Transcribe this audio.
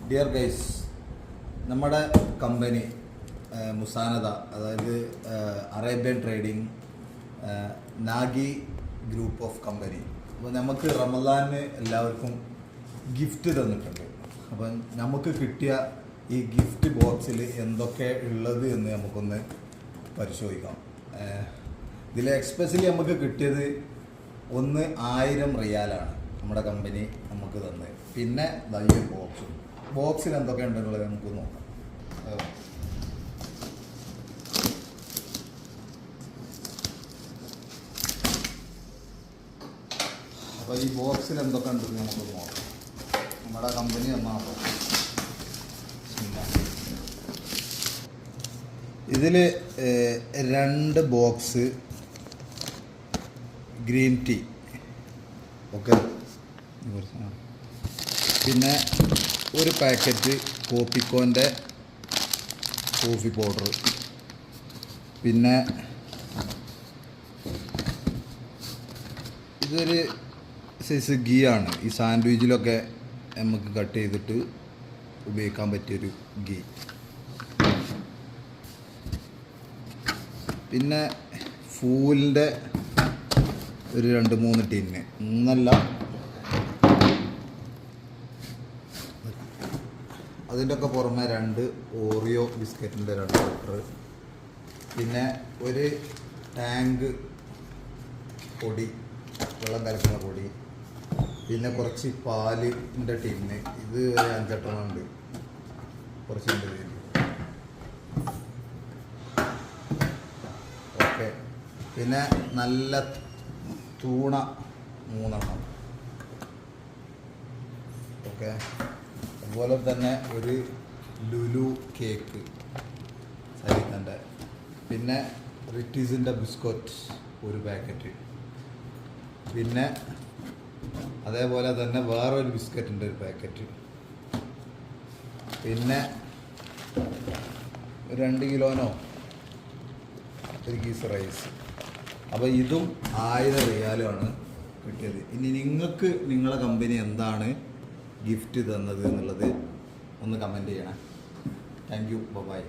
Dear guys, നമ്മുടെ company മുസാനദ, അതായത് Arabian trading Nagi group of company, അപ്പോൾ നമുക്ക് റമദാനിന് എല്ലാവർക്കും ഗിഫ്റ്റ് തന്നിട്ടുണ്ട്. അപ്പം നമുക്ക് കിട്ടിയ ഈ ഗിഫ്റ്റ് ബോക്സിൽ എന്തൊക്കെ ഉള്ളത് എന്ന് നമുക്കൊന്ന് പരിശോധിക്കാം. ഇതിൽ എക്സ്പെഷ്യലി നമുക്ക് കിട്ടിയത് 1000 റിയാലാണ് നമ്മുടെ കമ്പനി നമുക്ക് തന്നത്. പിന്നെ ഈ ബോക്സിൽ എന്തൊക്കെ ഉണ്ടെന്നുള്ളത് നമുക്ക് നോക്കാം. അപ്പോൾ ഈ ബോക്സിൽ എന്തൊക്കെ ഉണ്ടെന്ന് നമുക്ക് നോക്കാം. നമ്മുടെ കമ്പനി ഒന്നാണ്. ഇതിൽ 2 ബോക്സ് ഗ്രീൻ ടീ, ഓക്കെ, പിന്നെ ഒരു പാക്കറ്റ് കോപ്പിക്കോൻ്റെ കോഫി പൗഡർ, പിന്നെ ഇതൊരു സൈസ് ഗീ ആണ്. ഈ സാൻഡ്വിച്ചിലൊക്കെ നമുക്ക് കട്ട് ചെയ്തിട്ട് ഉപയോഗിക്കാൻ പറ്റിയൊരു ഗീ. പിന്നെ ഫൂലിൻ്റെ ഒരു 2-3 ടിന്ന്, 3 അതിൻ്റെ ഒക്കെ പുറമെ 2 ഓറിയോ ബിസ്ക്കറ്റിൻ്റെ 2 ലിറ്റർ, പിന്നെ ഒരു ടാങ്ക് പൊടി, വെള്ളം കലക്കുന്ന പൊടി, പിന്നെ കുറച്ച് പാലിൻ്റെ ടിന്ന്, ഇത് 5-8 ഉണ്ട്, കുറച്ചുണ്ട്. ഓക്കെ, പിന്നെ നല്ല തൂണ 3 ഓക്കെ. അതുപോലെ തന്നെ ഒരു ലുലു കേക്ക് സരിതൻ്റെ, പിന്നെ റിറ്റീസിൻ്റെ ബിസ്ക്കറ്റ് 1 പാക്കറ്റ്, പിന്നെ അതേപോലെ തന്നെ വേറൊരു ബിസ്ക്കറ്റിൻ്റെ 1 പാക്കറ്റ്, പിന്നെ 2 കിലോനോ 1 കീസ് റൈസ്. അപ്പോൾ ഇതും 1000 റിയാലുമാണ് കിട്ടിയത്. ഇനി നിങ്ങൾക്ക് നിങ്ങളെ കമ്പനി എന്താണ് ഗിഫ്റ്റ് തന്നത് എന്നുള്ളത് ഒന്ന് കമൻറ്റ് ചെയ്യണേ. Thank you, by.